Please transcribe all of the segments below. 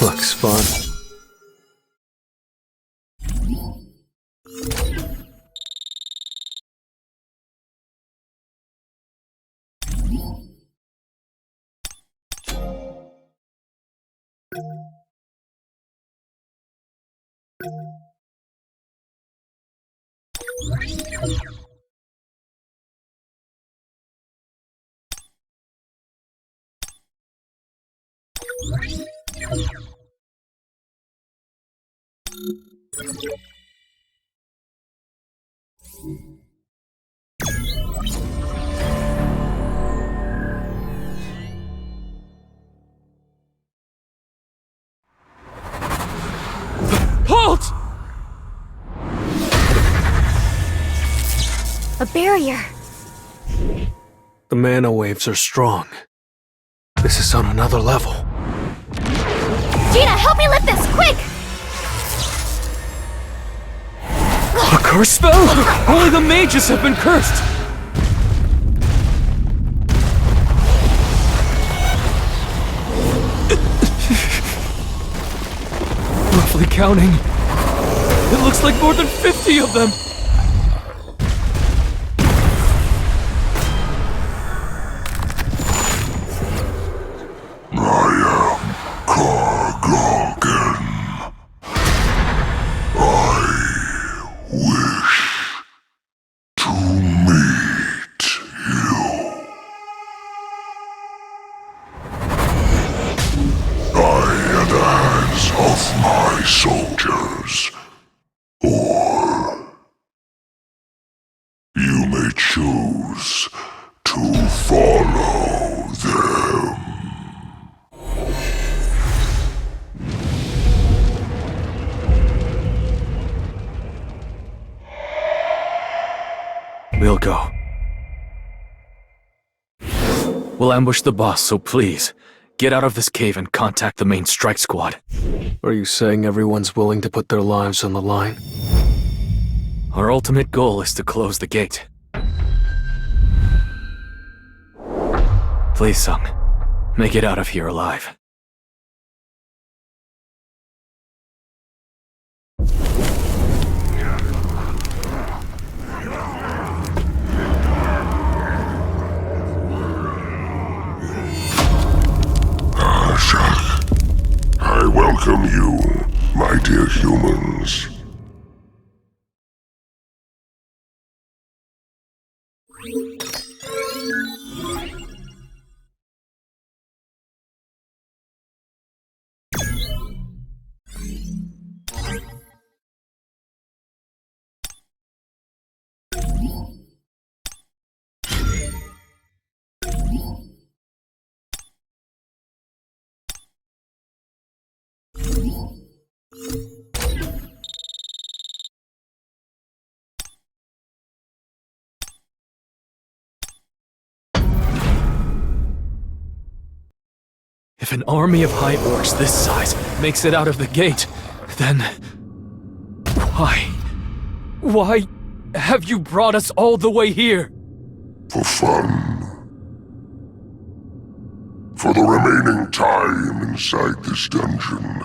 Looks fun. Halt! A barrier. The mana waves are strong. This is on another level. Gina, help me lift this, quick! A curse spell? Only the mages have been cursed! Roughly counting, it looks like more than 50 of them! I am Kargalgan. I wish to meet you. Die at the hands of my soldiers, or you may choose to follow them. We'll go. We'll ambush the boss, so please, get out of this cave and contact the main strike squad. Are you saying everyone's willing to put their lives on the line? Our ultimate goal is to close the gate. Please, Sung, make it out of here alive. I welcome you, my dear humans. If an army of high orcs this size makes it out of the gate, then... Why have you brought us all the way here? For fun. For the remaining time inside this dungeon,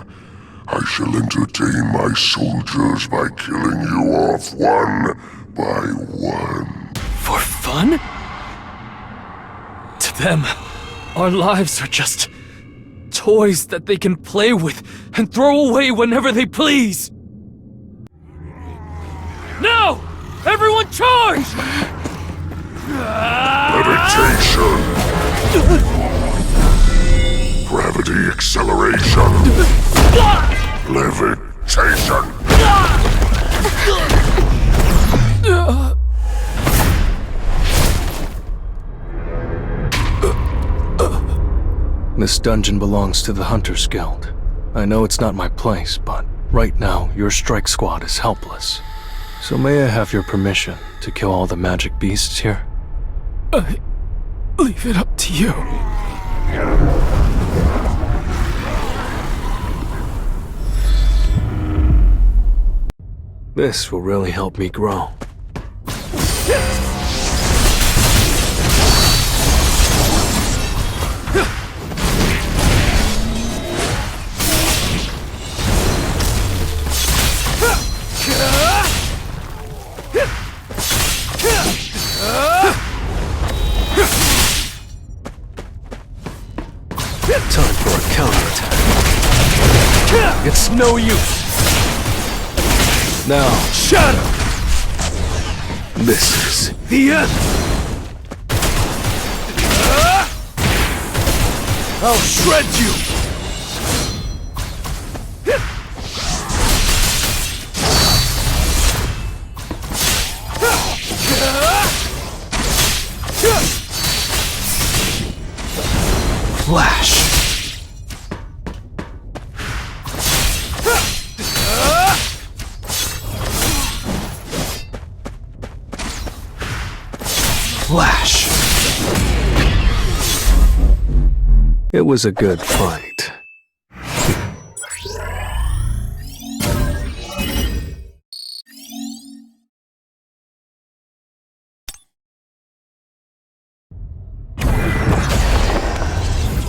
I shall entertain my soldiers by killing you off one by one. For fun? To them, our lives are just... toys that they can play with and throw away whenever they please! Now! Everyone charge! Levitation! Gravity acceleration! Levitation! This dungeon belongs to the Hunters Guild. I know it's not my place, but right now your strike squad is helpless. So may I have your permission to kill all the magic beasts here? I leave it up to you. This will really help me grow. Time for a counterattack. It's no use. Now, Shadow! this is The end! I'll shred you! Flash. Flash. It was a good fight.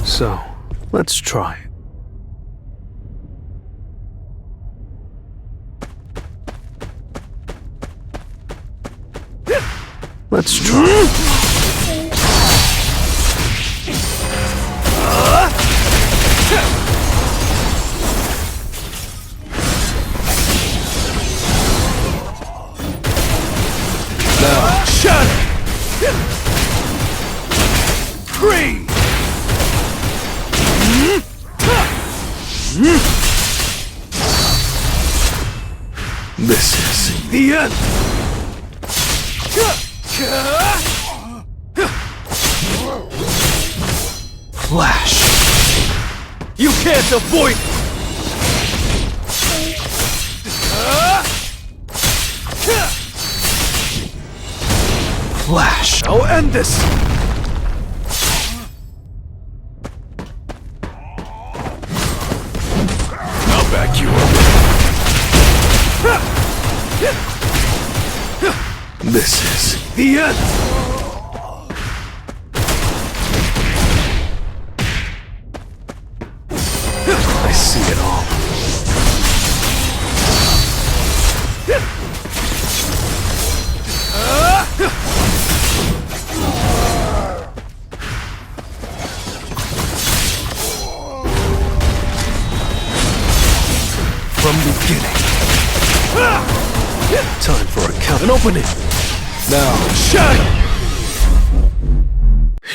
So, let's try it. Let's try it. Now, Shadow! Free! This is The end! Flash. You can't avoid it! Flash. I'll end this! I'll back you up. This is The end! I see it all. From beginning. Time for a count. And open it! Now, Shadow!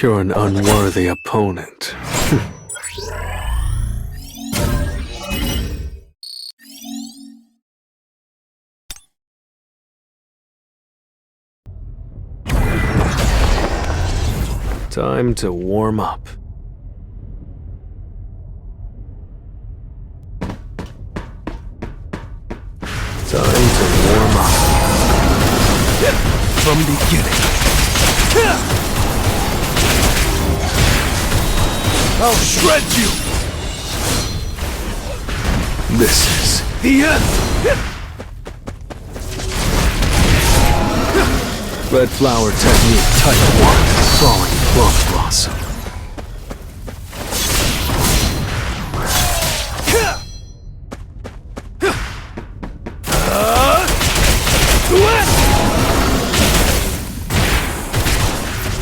you're an unworthy opponent. Time to warm up. Time to warm up. From beginning. I'll shred you! This is The end! Red Flower Technique Type 1, Falling Plum Blossom.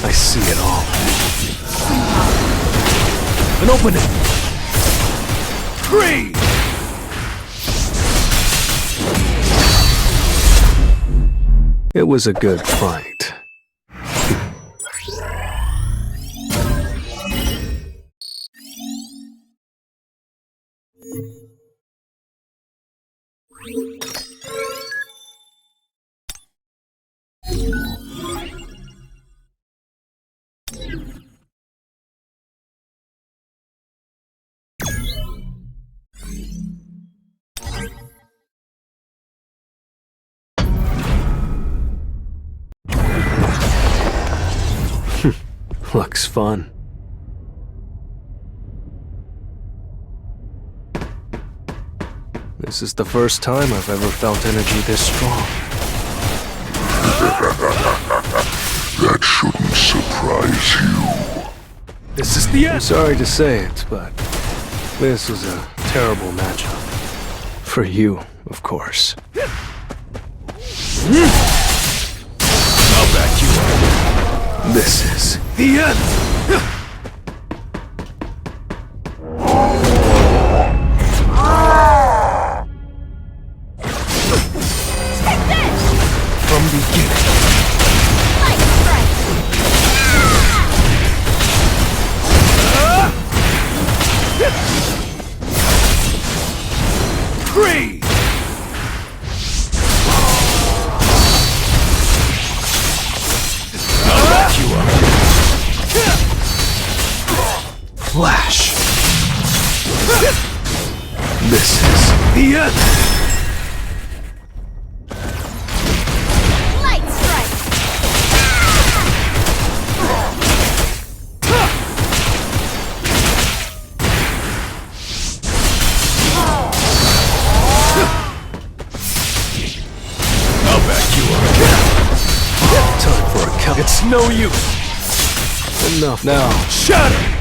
I see it all. And open it! Free! It was a good fight. Looks fun. This is the first time I've ever felt energy this strong. That shouldn't surprise you. This is the I'm end! sorry to say it, but this is a terrible matchup. For you, of course. I'll back you up. This is The end! Flash. This is the end. Light strike! I'll back you up. Time for a count. It's no use. Enough now. Shatter!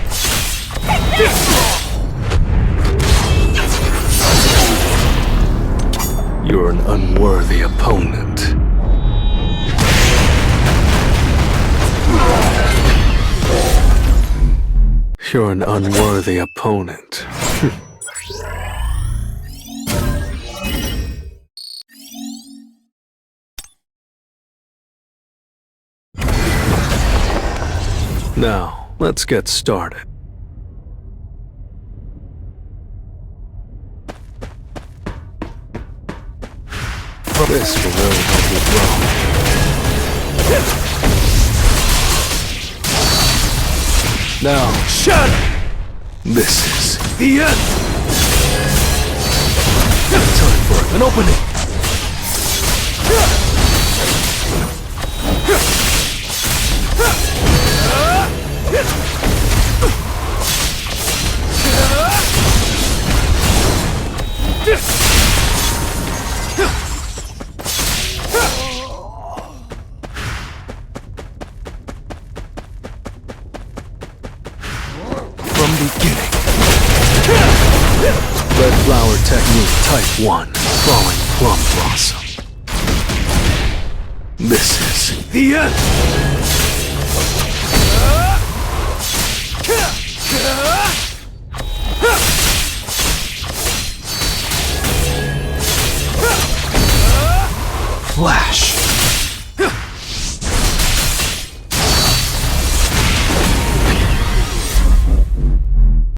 You're an unworthy opponent. You're an unworthy opponent. Now, let's get started. This will really help you grow. Now, Shatter! this is The end! time for an opening. From beginning. Red flower technique type 1. Falling plum blossom. This is The end! Flash.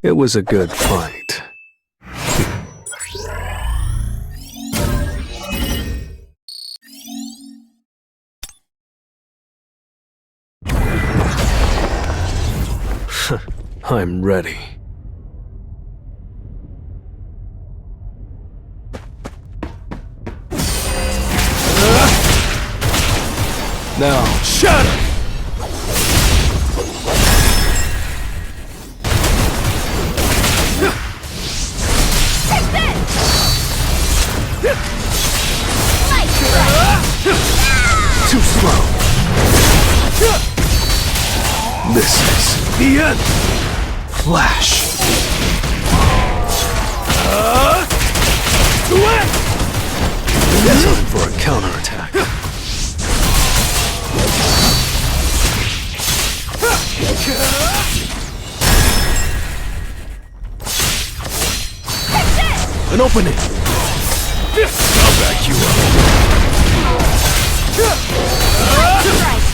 It was a good fight. I'm ready. Now, Shatter! Light strike! too slow. This is The end! Flash. Time for a counterattack. An opening. I'll back you up. Strike!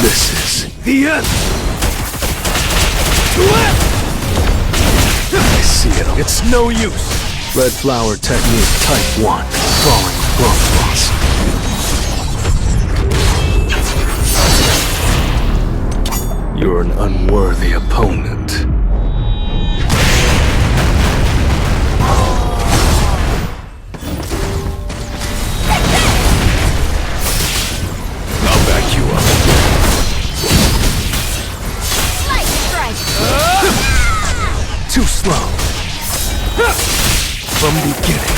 This is The end! I see it. It's no use. Red flower technique type 1. Falling plum blossom. You're an unworthy opponent. I'll back you up. Light strike! Too slow. From beginning.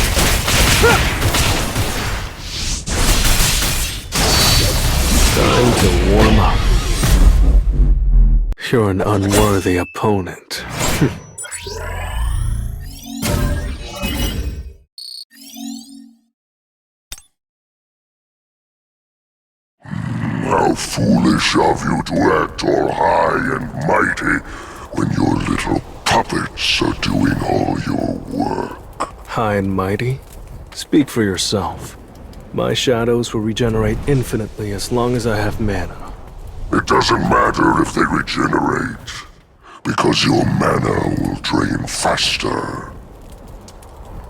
Time to warm up. You're an unworthy opponent. How foolish of you to act all high and mighty when your little puppets are doing all your work. High and mighty? Speak for yourself. My shadows will regenerate infinitely as long as I have mana. It doesn't matter if they regenerate, because your mana will drain faster.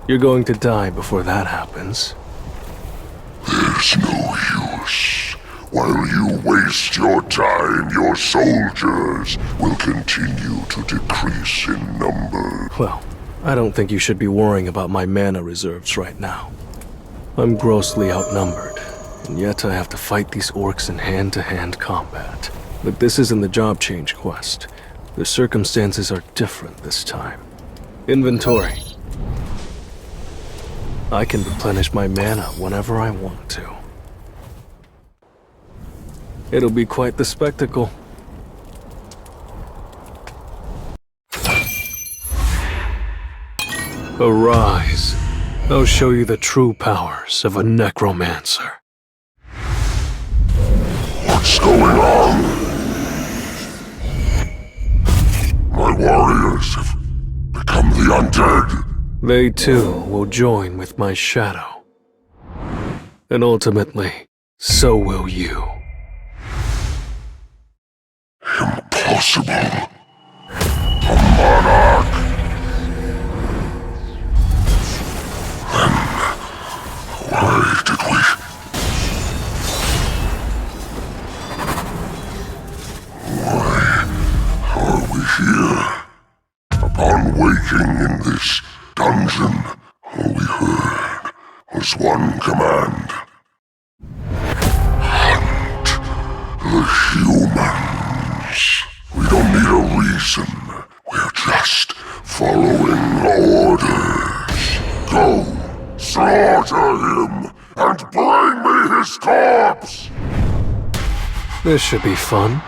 You're going to die before that happens. There's no use. While you waste your time, your soldiers will continue to decrease in number. Well, I don't think you should be worrying about my mana reserves right now. I'm grossly outnumbered, and yet I have to fight these orcs in hand-to-hand combat. But this isn't the job change quest. The circumstances are different this time. Inventory. I can replenish my mana whenever I want to. It'll be quite the spectacle. Arise. I'll show you the true powers of a Necromancer. What's going on? My warriors have become the undead. They too will join with my shadow. And ultimately, so will you. Impossible. The Monarch. Then why did we... Why are we here? Upon waking in this dungeon, all we heard was one command. Hunt the humans. We don't need a reason. We're just following orders. Go, slaughter him, and bring me his corpse! This should be fun.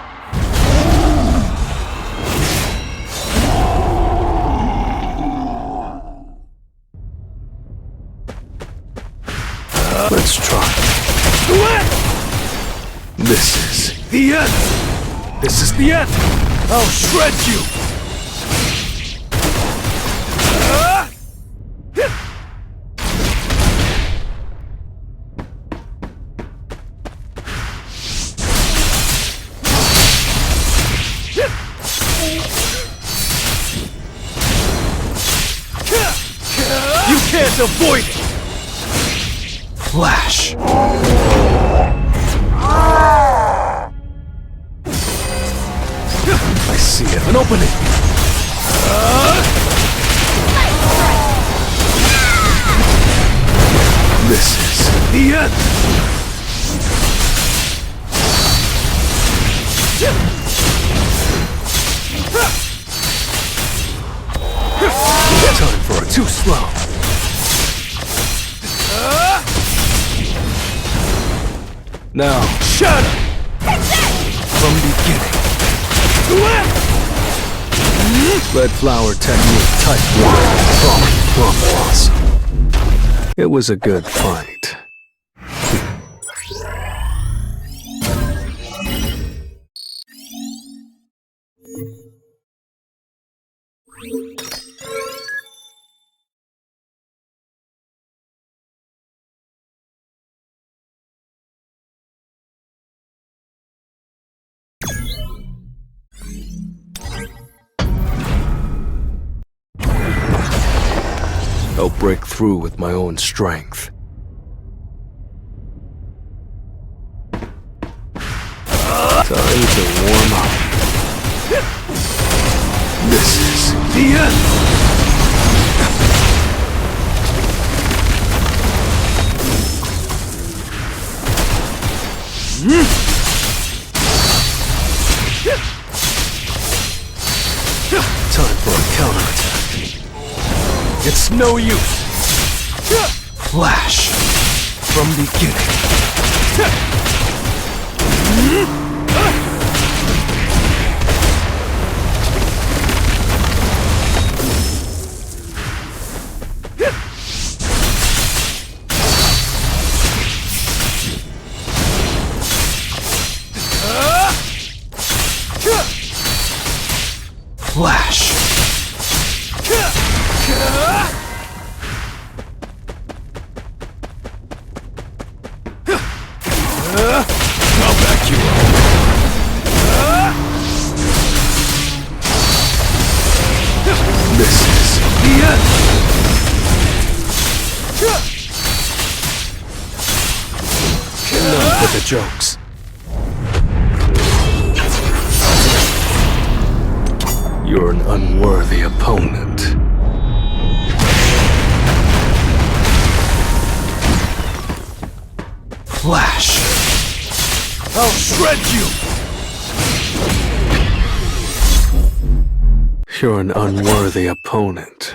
Let's try. This is The end! This is the end! I'll shred you! You can't avoid it! Flash! I see it. An opening! This is the end! Time for a too slow. Now, shatter! From beginning. Red flower technique type 1 from Blossom. It was a good fight. I'll break through with my own strength. Time to warm up. This is the end! Time for a counterattack. It's no use! Flash! From beginning. Flash! I'll back you up. This is the end. Enough with the jokes. You're an unworthy opponent. Flash! I'll shred you! You're an unworthy opponent.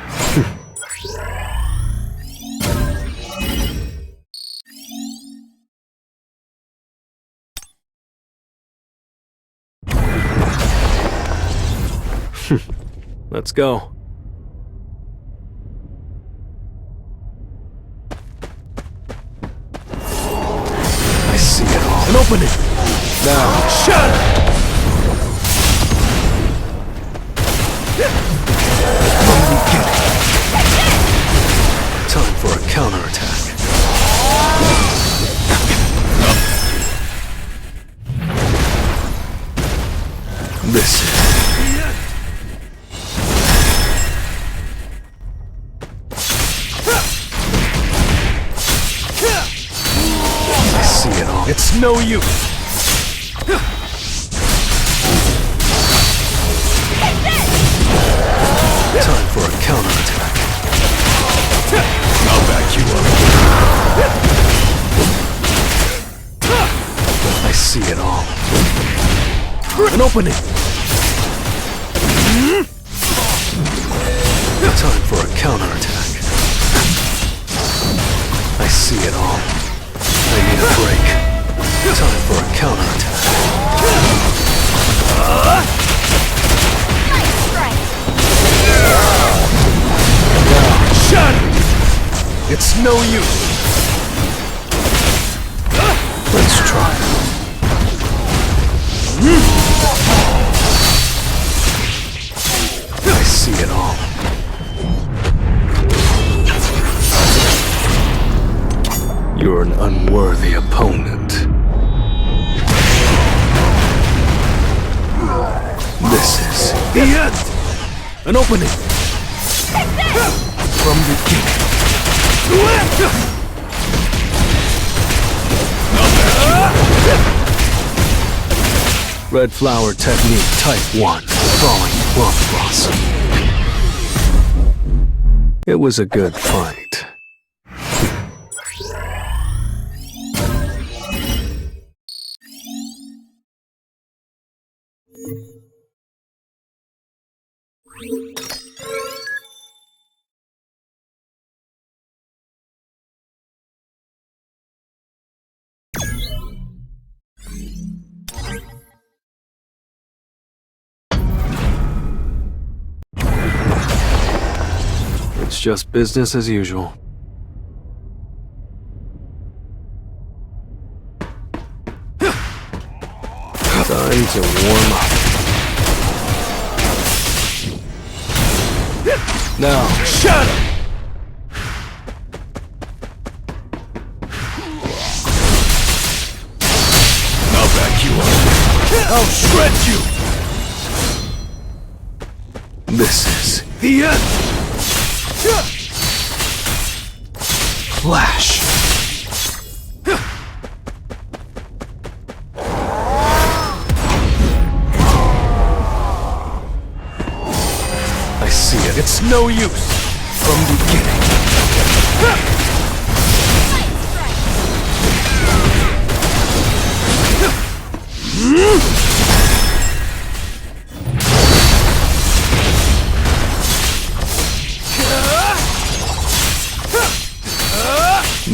Let's go. I see it all. An opening! Now, Shatter! time for a counterattack. This is... I see it all. It's no use! Time for a counterattack. I'll back you up. I see it all. An opening! Time for a counterattack. I see it all. I need a break. Time for a counterattack. Nice strike. Shatter! It's no use! Let's try. I see it all. You're an unworthy opponent. This is The end! An opening! From beginning. Red Flower Technique Type 1, Falling Plum Blossom. It was a good fight. It's just business as usual. Time to warm up. Now, Shatter! I'll back you up. I'll shred you! this is The end! Flash! I see it. It's no use! From beginning.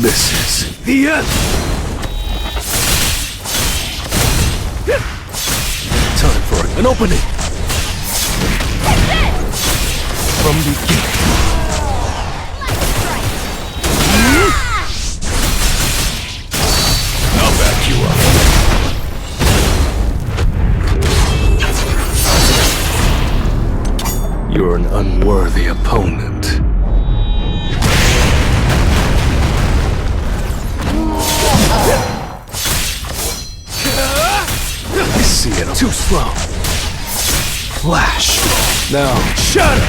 This is The end! time for An opening! From beginning. I'll back you up. You're an unworthy opponent. I see it. Too slow. Flash! Now, Shatter!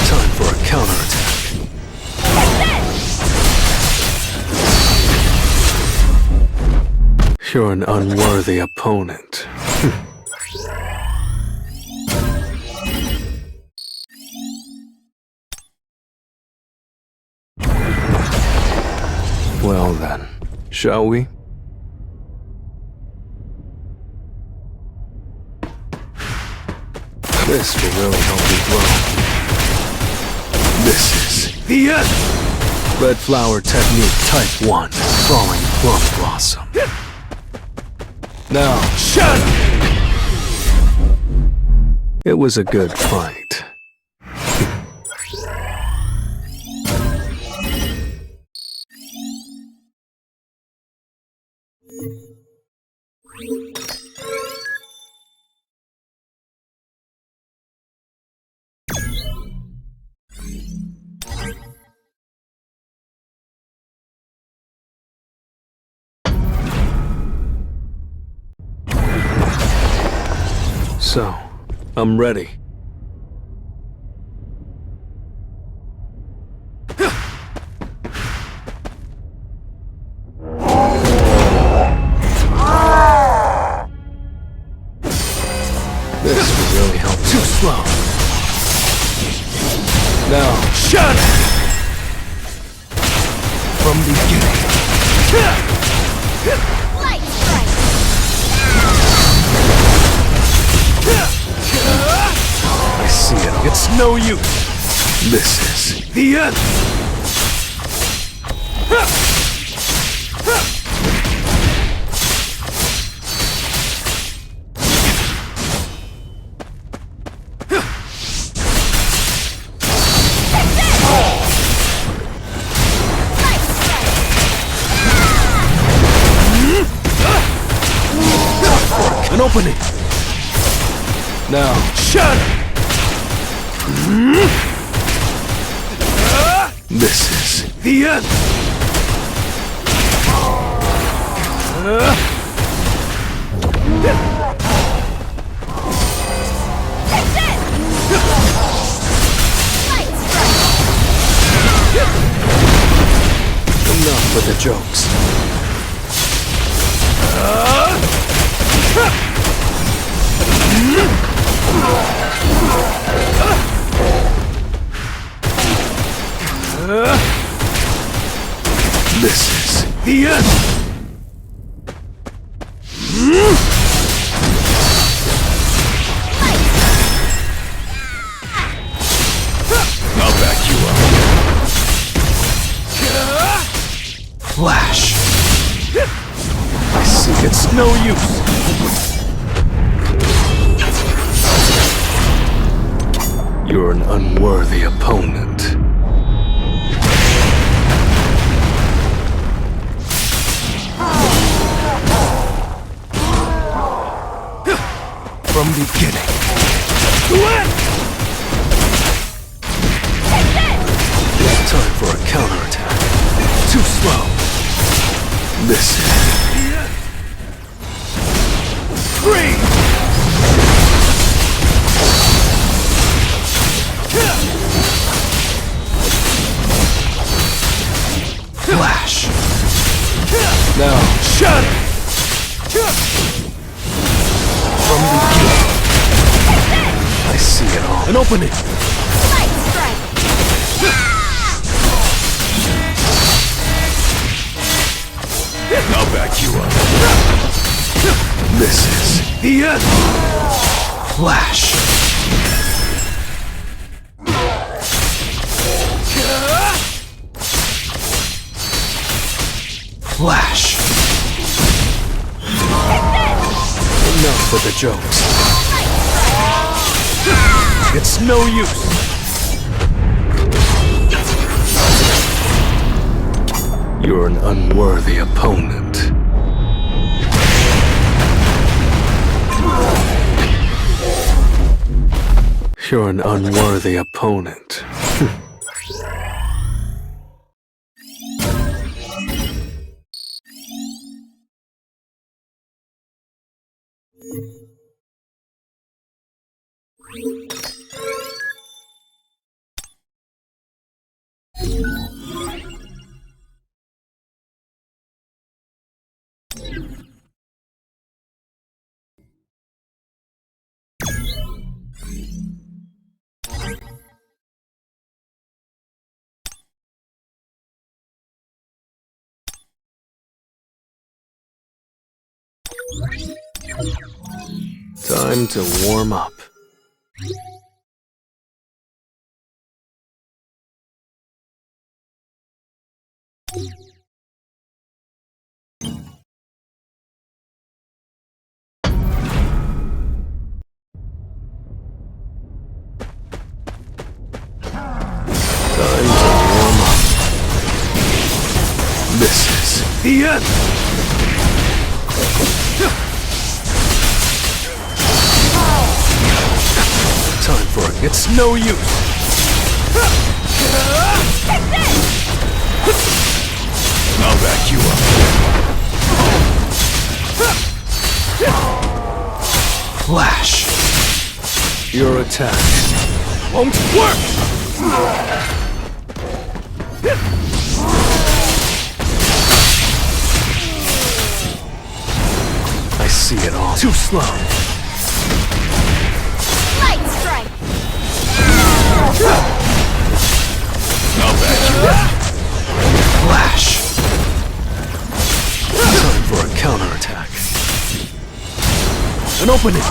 time for a counterattack. You're an unworthy opponent. shall we? This will really help me grow. This is the end! Red Flower Technique Type 1, Falling Plum Blossom. Now, shut up! It was a good fight. So, I'm ready. This will really help. Too slow. Now, shut it! From beginning. Light strike! I see it. It's no use. This is the end. Light strike! An opening. Now, shut it! This is the end. That's it! Light strike! Enough with the jokes. This is the end. I'll back you up. Flash. I see it's no use. You're an unworthy opponent. From beginning. Time for a counterattack. Too slow. This is free. Flash. Now, shut it. From beginning. I see it all. An opening. Light strike! I'll back you up. This is the end. Flash. Flash. Enough with the jokes. It's no use. You're an unworthy opponent. You're an unworthy opponent. Time to warm up. This is the end! Time for it. It's no use! I'll back you up. Flash! Your attack won't work! I see it all. Too slow. Light strike. I'll back you up. Flash. Time for a counterattack. An opening.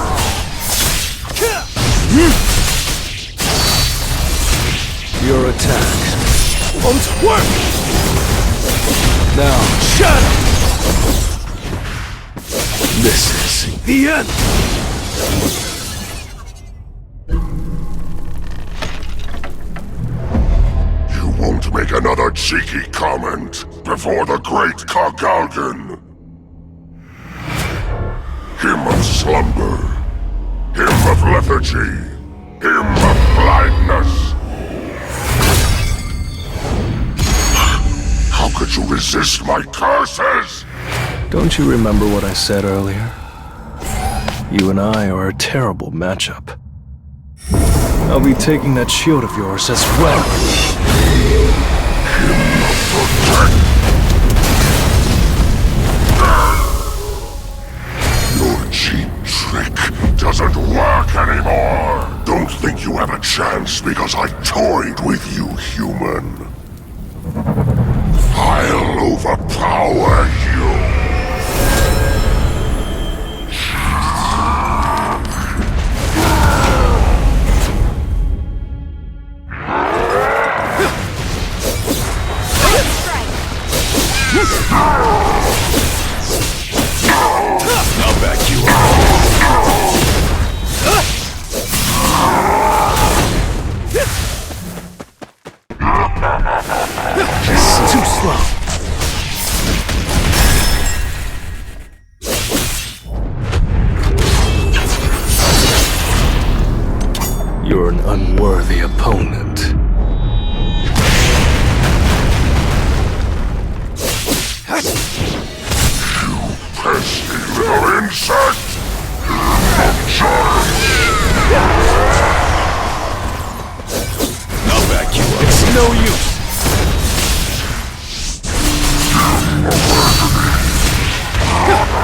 Your attack won't work. Now, shut up. This is the end! You won't make another cheeky comment before the great Kargalgan. Him of slumber, him of lethargy, him of blindness. How could you resist my curses? Don't you remember what I said earlier? You and I are a terrible matchup. I'll be taking that shield of yours as well. Your cheap trick doesn't work anymore. Don't think you have a chance because I toyed with you, human. I'll overpower you. I'll back you up. Too slow. You're an unworthy opponent. Pesky little insect! I'll back you up. It's no use.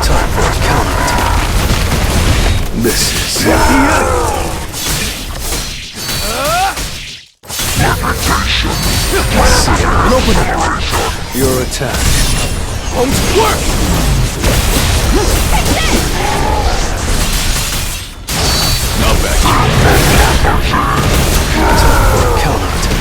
Time for a counterattack. This is the end. See it. An opening. Your attack won't work. I'll back you up. Time for a counterattack.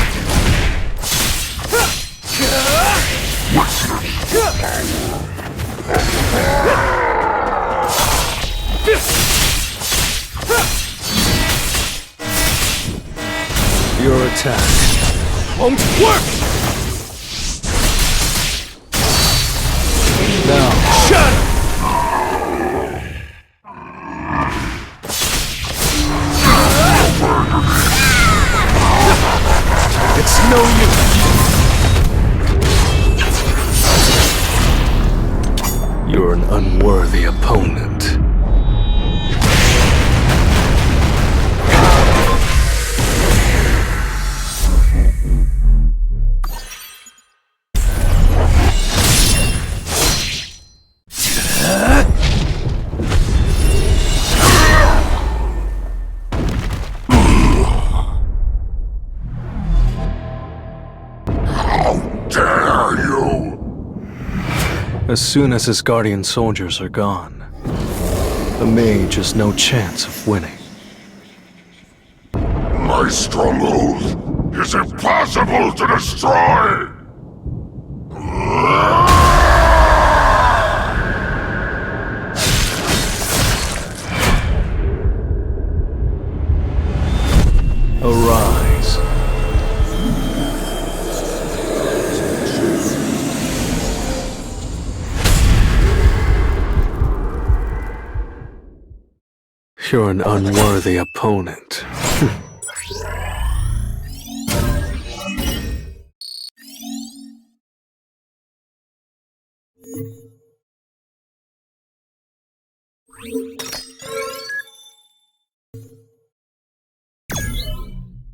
Your attack won't work! Now, shut up! It's no use. You're an unworthy opponent. As soon as his guardian soldiers are gone, A mage has no chance of winning. My stronghold is impossible to destroy! Arise. You're an unworthy opponent.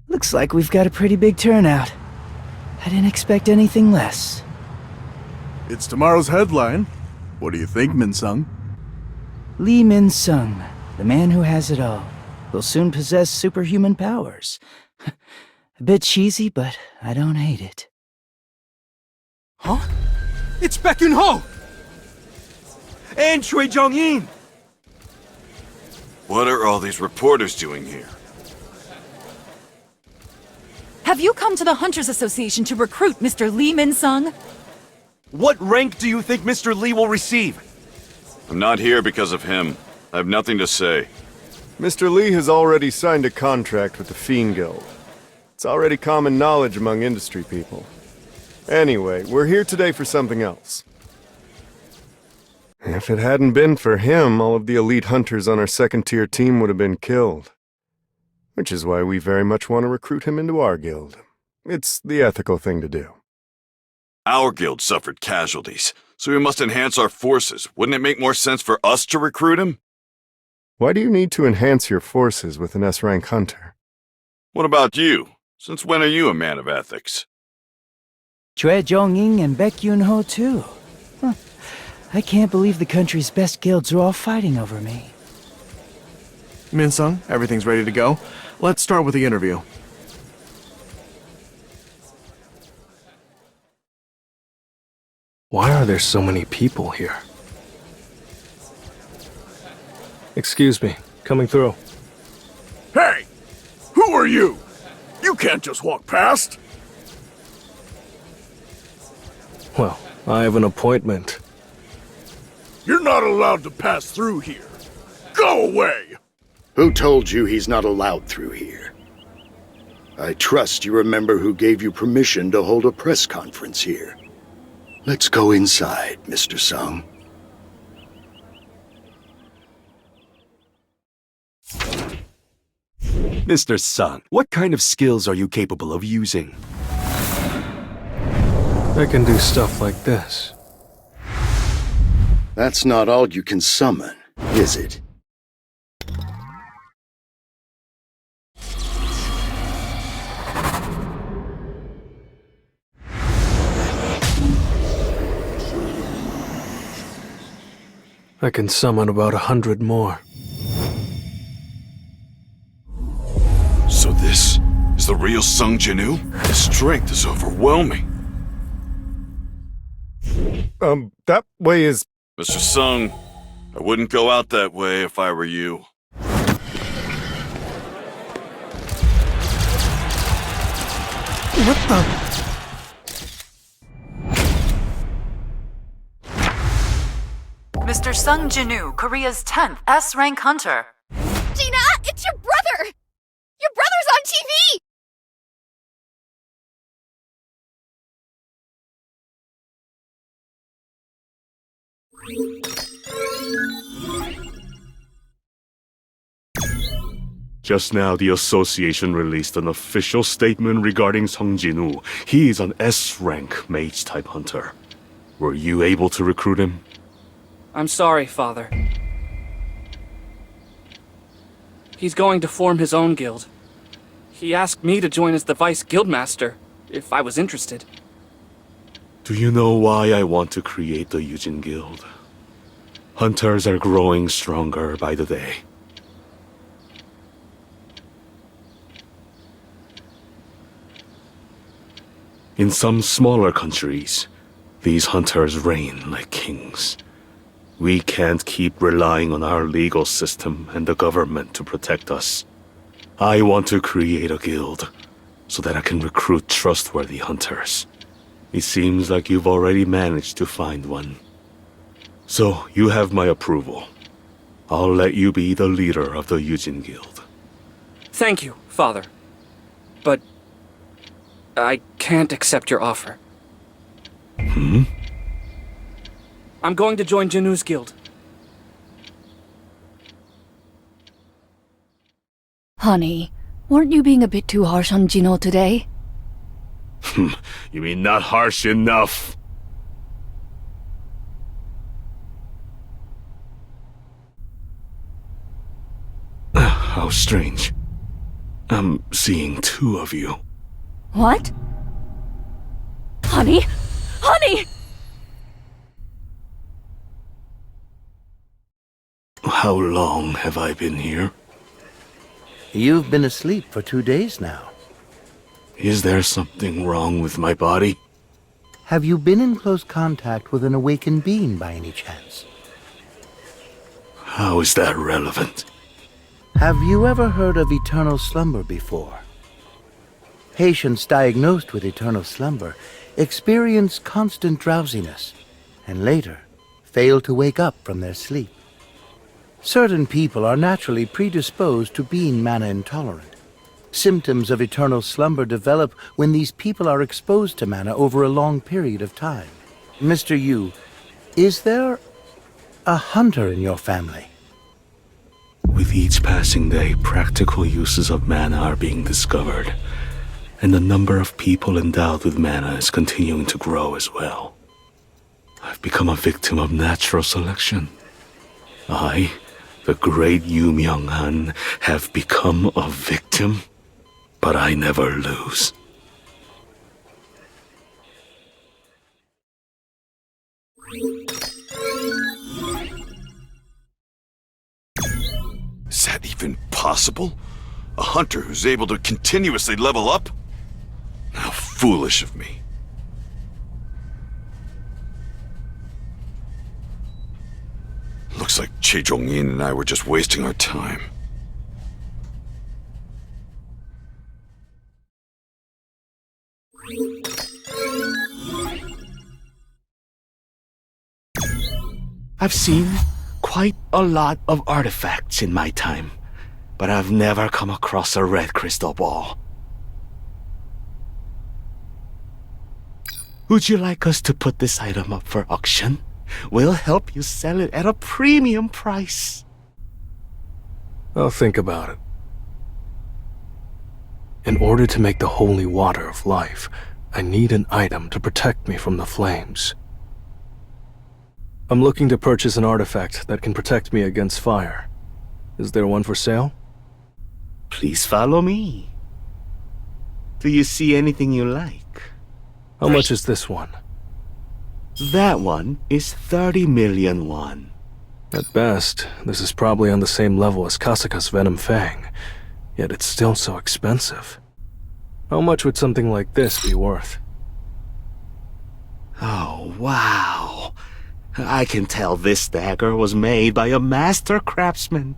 Looks like we've got a pretty big turnout. I didn't expect anything less. It's tomorrow's headline. What do you think, Min-sung? Lee Min-sung, the man who has it all, will soon possess superhuman powers. A bit cheesy, but I don't hate it. Huh? It's Baek Yun-ho! And Choi Jong-in! What are all these reporters doing here? Have you come to the Hunters Association to recruit Mr. Lee Min-sung? What rank do you think Mr. Lee will receive? I'm not here because of him. I have nothing to say. Mr. Lee has already signed a contract with the Fiend Guild. It's already common knowledge among industry people. Anyway, we're here today for something else. If it hadn't been for him, all of the elite hunters on our second-tier team would have been killed. Which is why we very much want to recruit him into our guild. It's the ethical thing to do. Our guild suffered casualties, so we must enhance our forces. Wouldn't it make more sense for us to recruit him? Why do you need to enhance your forces with an S-Rank Hunter? What about you? Since when are you a man of ethics? Choi Jong-in and Baek Yun-ho too. Huh. I can't believe the country's best guilds are all fighting over me. Min-sung, everything's ready to go. Let's start with the interview. Why are there so many people here? Excuse me, coming through. Hey! Who are you? You can't just walk past! Well, I have an appointment. You're not allowed to pass through here. Go away! Who told you he's not allowed through here? I trust you remember who gave you permission to hold a press conference here. Let's go inside, Mr. Sung. Mr. Sung, what kind of skills are you capable of using? I can do stuff like this. That's not all you can summon, is it? I can summon about 100 more. So this is the real Sung Jinu? His strength is overwhelming. That way is... Mr. Sung, I wouldn't go out that way if I were you. What the... Mr. Sung Jinu, Korea's 10th S-Rank Hunter. Gina, it's your brother! Your brother's on TV! Just now, the association released an official statement regarding Sung Jinu. He is an S-rank mage-type hunter. Were you able to recruit him? I'm sorry, Father. He's going to form his own guild. He asked me to join as the Vice Guildmaster, if I was interested. Do you know why I want to create the Yujin Guild? Hunters are growing stronger by the day. In some smaller countries, these hunters reign like kings. We can't keep relying on our legal system and the government to protect us. I want to create a guild so that I can recruit trustworthy hunters. It seems like you've already managed to find one. So, you have my approval. I'll let you be the leader of the Yujin Guild. Thank you, Father. But I can't accept your offer. I'm going to join Janu's guild. Honey, weren't you being a bit too harsh on Jino today? You mean not harsh enough? How strange. I'm seeing two of you. What? Honey? Honey! How long have I been here? You've been asleep for 2 days now. Is there something wrong with my body? Have you been in close contact with an awakened being by any chance? How is that relevant? Have you ever heard of eternal slumber before? Patients diagnosed with eternal slumber experience constant drowsiness and later fail to wake up from their sleep. Certain people are naturally predisposed to being mana intolerant. Symptoms of eternal slumber develop when these people are exposed to mana over a long period of time. Mr. Yu, is there a hunter in your family? With each passing day, practical uses of mana are being discovered, and the number of people endowed with mana is continuing to grow as well. I've become a victim of natural selection. I, the great Yu Myung-han, have become a victim, but I never lose. Is that even possible? A hunter who's able to continuously level up? How foolish of me. Looks like Che Jong-in and I were just wasting our time. I've seen quite a lot of artifacts in my time, but I've never come across a red crystal ball. Would you like us to put this item up for auction? We'll help you sell it at a premium price. I'll think about it. In order to make the holy water of life, I need an item to protect me from the flames. I'm looking to purchase an artifact that can protect me against fire. Is there one for sale? Please follow me. Do you see anything you like? How much is this one? That one is 30 million won. At best, this is probably on the same level as Kasaka's Venom Fang, yet it's still so expensive. How much would something like this be worth? Oh, wow. I can tell this dagger was made by a master craftsman.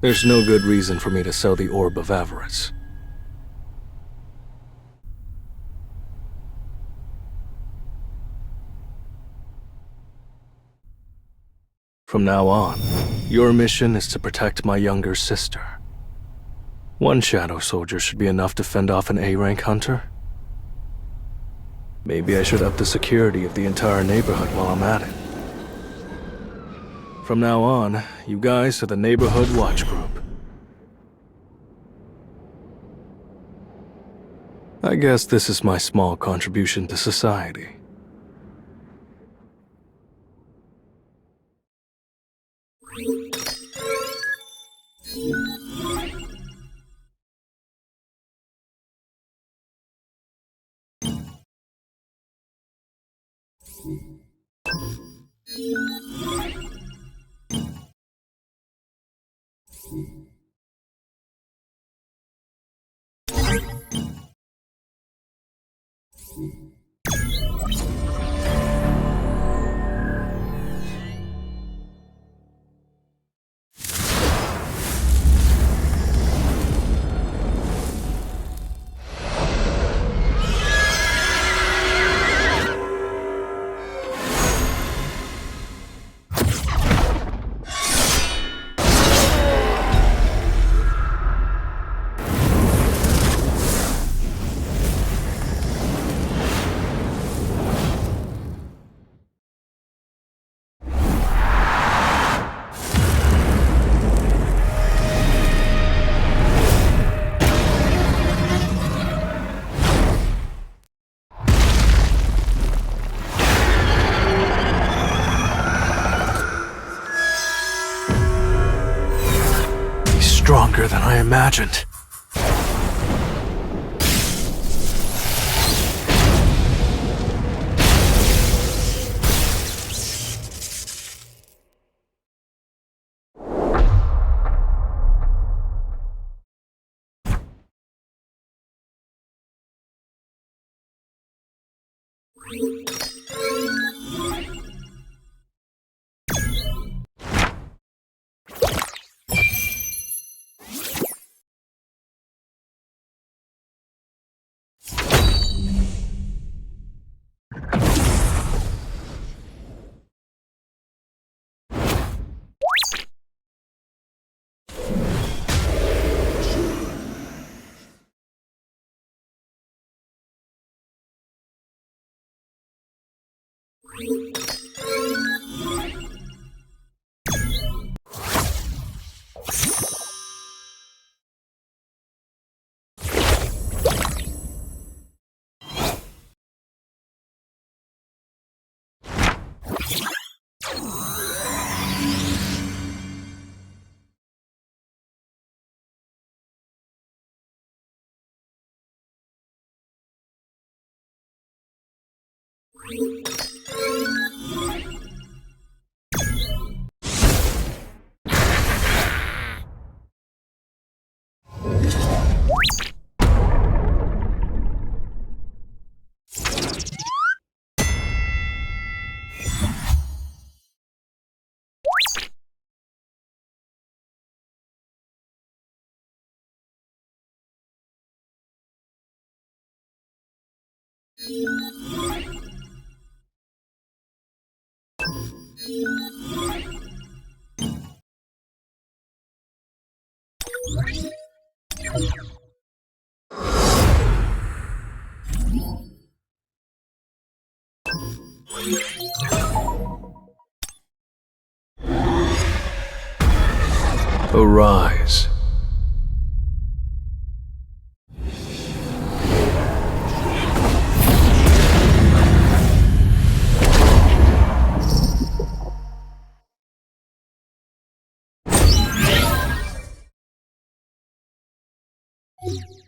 There's no good reason for me to sell the Orb of Avarice. From now on, your mission is to protect my younger sister. One shadow soldier should be enough to fend off an A-rank hunter. Maybe I should up the security of the entire neighborhood while I'm at it. From now on, you guys are the Neighborhood Watch Group. I guess this is my small contribution to society. stronger than I imagined. Arise. You